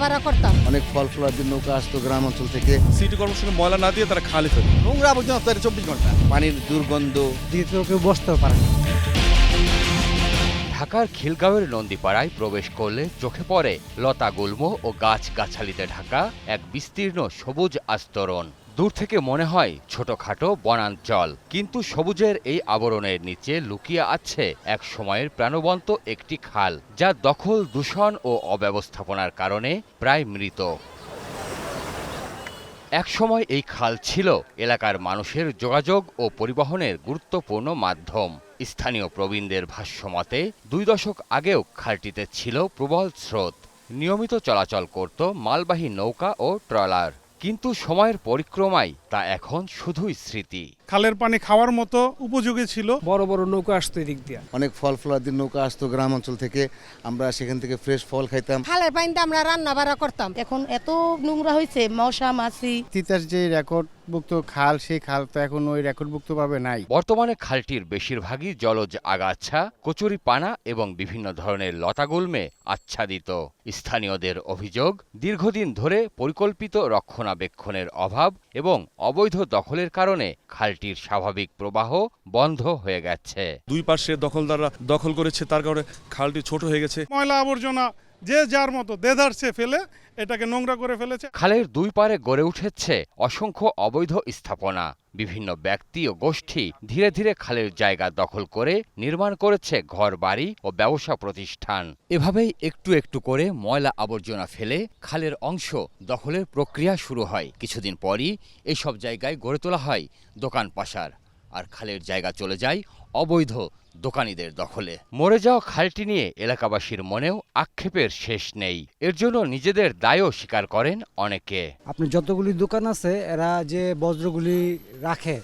ভাড়া করতাম। অনেক ফল ফলার নৌকা আসতো গ্রাম অঞ্চল থেকে। সিটি কর্পোরেশনের ময়লা না দিয়ে তারা খালি ফেলে। নোংরা আবর্জনা 24 ঘন্টা, পানির দুর্গন্ধ, দ্বিতীয় কেউ বসতেও পারে না। ঢাকার খিলগাঁওয়ের নন্দীপাড়ায় প্রবেশ করলে চোখে পড়ে লতা গুল্ম ও গাছগাছালিতে ঢাকা এক বিস্তীর্ণ সবুজ আস্তরণ। দূর থেকে মনে হয় ছোটখাটো বনাঞ্চল, কিন্তু সবুজের এই আবরণের নিচে লুকিয়ে আছে এক সময়ের প্রাণবন্ত একটি খাল, যা দখল, দূষণ ও অব্যবস্থাপনার কারণে প্রায় মৃত। একসময় এই খাল ছিল এলাকার মানুষের যোগাযোগ ও পরিবহনের গুরুত্বপূর্ণ মাধ্যম। স্থানীয় প্রবীণদের ভাষ্যমতে 2 দশক আগেও খালটিতে ছিল প্রবল স্রোত। নিয়মিত চলাচল করত মালবাহী নৌকা ও ট্রলার, কিন্তু সময়ের পরিক্রমায় তা এখন শুধুই স্মৃতি। খালের পানি খাওয়ার মতো উপযোগী ছিল। বড় বড় নৌকা আসতো এদিক দিয়ে। অনেক ফল ফলার নৌকা আসতো গ্রাম অঞ্চল থেকে, আমরা সেখান থেকে ফ্রেশ ফল খাইতাম। খালের পানিতে আমরা রান্না বাড়া করতাম। এখন এত নোংরা হয়েছে, মশা মাছি। তিতাস যে রেকর্ডভুক্ত খাল, সেই খাল তো এখন ওই রেকর্ডভুক্ত ভাবে নাই। বর্তমানে খালটির বেশিরভাগই জলজ আগাছা, কচুরিপানা এবং বিভিন্ন ধরনের লতাগুল্মে আচ্ছাদিত। স্থানীয়দের অভিযোগ, দীর্ঘদিন ধরে পরিকল্পিত রক্ষণাবেক্ষণের অভাব এবং অবৈধ দখলের কারণে খালটির স্বাভাবিক প্রবাহ বন্ধ হয়ে গেছে। দুই পাশে দখলদাররা দখল করেছে, তার কারণে খালটি ছোট হয়ে গেছে। ময়লা আবর্জনা যে যার মতো দেদারসে ফেলে এটাকে নোংরা করে ফেলেছে। খালের দুই পারে গড়ে উঠেছে অসংখ্য অবৈধ স্থাপনা। বিভিন্ন ব্যক্তি ও গোষ্ঠী ধীরে ধীরে খালের জায়গা দখল করে নির্মাণ করেছে ঘরবাড়ি ও ব্যবসা প্রতিষ্ঠান। এভাবেই একটু একটু করে ময়লা আবর্জনা ফেলে খালের অংশ দখলের প্রক্রিয়া শুরু হয়। কিছুদিন পরই এইসব জায়গায় গড়ে তোলা হয় দোকান পাশার, আর খালের জায়গা চলে যায় অবৈধ দোকানীদের দখলে। মরে যাওয়া খালটি নিয়ে এলাকাবাসীর মনেও আক্ষেপের শেষ নেই। এর জন্য নিজেদের দায়ও স্বীকার করেন অনেকে। আপনি যতগুলি দোকান আছে, এরা যে বজ্রগুলি রাখে,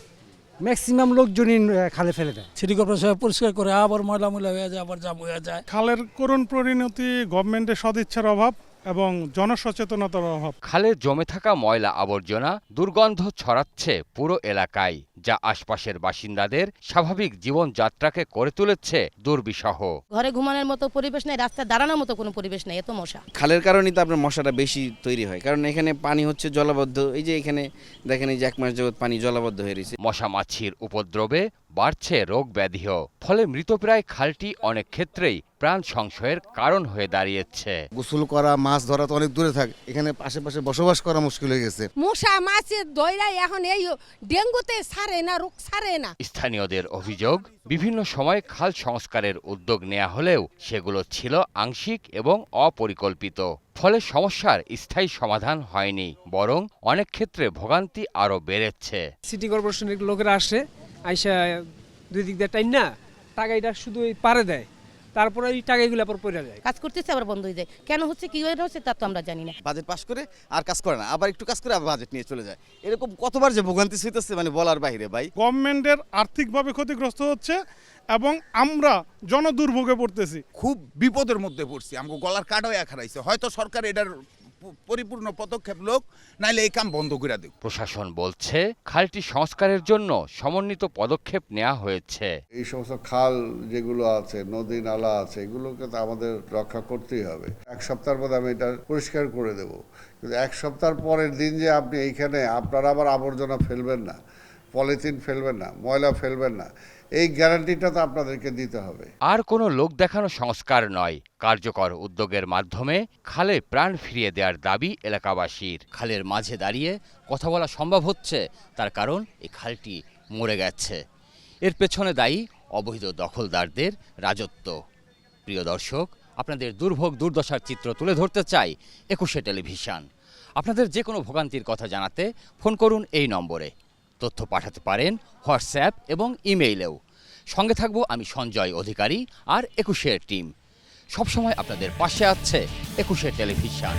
ম্যাক্সিমাম লোকজনই খালে ফেলে দেয়। সিটি কর্পোরেশন পরিষ্কার করে আবার ময়লা হয়ে যায়, আবার জাম হয়ে যায়। খালের করুণ পরিণতি গভর্নমেন্টের সদিচ্ছার অভাব এবং জনসচেতনতার অভাব। খালে জমে থাকা ময়লা আবর্জনা দুর্গন্ধ ছড়াচ্ছে পুরো এলাকায়, যা আশপাশের বাসিন্দাদের স্বাভাবিক জীবনযাত্রাকে করে তুলেছে দুর্বিষহ। ঘরে ঘুমানোর মতো পরিবেশ নেই, রাস্তায় দাঁড়ানোর মতো কোনো পরিবেশ নেই, এত মশা। খালের কারণেই তো আপনার মশাটা বেশি তৈরি হয়, কারণ এখানে পানি হচ্ছে জলাবদ্ধ। এই যে এখানে দেখেন, এই যে 1 মাস যাবত পানি জলাবদ্ধ হয়ে রয়েছে। মশা মাছির উপদ্রবে বাড়ছে রোগ ব্যাধিও। ফলে মৃতপ্রায় খালটি অনেক ক্ষেত্রেই প্রাণ সংশয়ের কারণ হয়ে দাঁড়িয়েছে। গোসল করা, মাছ ধরা তো অনেক দূরে থাকে, এখানে আশেপাশে বসবাস করা মুশকিল হয়ে গেছে। মশা মাছের দইরাই এখন এই ডেঙ্গুতে সারে না, রোগ সারে না। স্থানীয়দের অভিযোগ, বিভিন্ন সময় খাল সংস্কারের উদ্যোগ নেওয়া হলেও সেগুলো ছিল আংশিক এবং অপরিকল্পিত। ফলে সমস্যার স্থায়ী সমাধান হয়নি, বরং অনেক ক্ষেত্রে ভোগান্তি আরও বেড়েছে। সিটি কর্পোরেশনের লোকেরা আসে, আইসা দুই দিক দিয়ে টাইম না টাকাইটা শুধু পারে দেয়, তারপরে এই টাকাগুলো আবার পড়ে যায়। কাজ করতেছে আবার বন্ধ হয়ে যায়। কেন হচ্ছে, কি হচ্ছে, তা তো আমরা জানি না। বাজেট পাস করে আর কাজ করে না, আবার একটু কাজ করে আবার বাজেট নিয়ে চলে যায়। এরকম কতবার যে ভোগান্তি হইতেছে, মানে বলার বাইরে ভাই। গভর্নমেন্টের আর্থিকভাবে ক্ষতিগ্রস্ত হচ্ছে এবং আমরা জনদুর্ভোগে পড়তেছি। খুব বিপদের মধ্যে পড়ছি, আমাকে গলার কাটাও এক হারাইছে। হয়তো সরকার এটার পরিপূর্ণ পদক্ষেপ লোক, নাইলে এই কাম বন্ধ করে দেব। প্রশাসন বলছে খালটি সংস্কারের জন্য সমন্বিত পদক্ষেপ নেওয়া হয়েছে। এই সমস্ত খাল যেগুলো আছে, নদী নালা আছে, এগুলোকে তো আমাদের রক্ষা করতেই হবে। 1 সপ্তাহের মধ্যে আমি এটা পরিষ্কার করে দেব, কিন্তু 1 সপ্তাহ পরের দিন যে আপনি এইখানে আপনারা আবার আবর্জনা ফেলবেন না, পলিথিন ফেলবেন না, ময়লা ফেলবেন না, এই গ্যারান্টিটা তো আপনাদেরকে দিতে হবে। আর কোনো লোক দেখানো সংস্কার নয়, কার্যকর উদ্যোগের মাধ্যমে খালে প্রাণ ফিরিয়ে দেওয়ার দাবি এলাকাবাসীর। খালের মাঝে দাঁড়িয়ে কথা বলা সম্ভব হচ্ছে, তার কারণ এই খালটি মরে গেছে। এর পেছনে দায়ী অবৈধ দখলদারদের রাজত্ব। প্রিয় দর্শক, আপনাদের দুর্ভোগ দুর্দশার চিত্র তুলে ধরতে চাই 21শে টেলিভিশন। আপনাদের যে কোনো ভোগান্তির কথা জানাতে ফোন করুন এই নম্বরে। তথ্য পাঠাতে পারেন হোয়াটসঅ্যাপ এবং ইমেইলেও। সঙ্গে থাকবো আমি সঞ্জয় অধিকারী আর 21শের টিম। সবসময় আপনাদের পাশে আছে 21শে টেলিভিশন।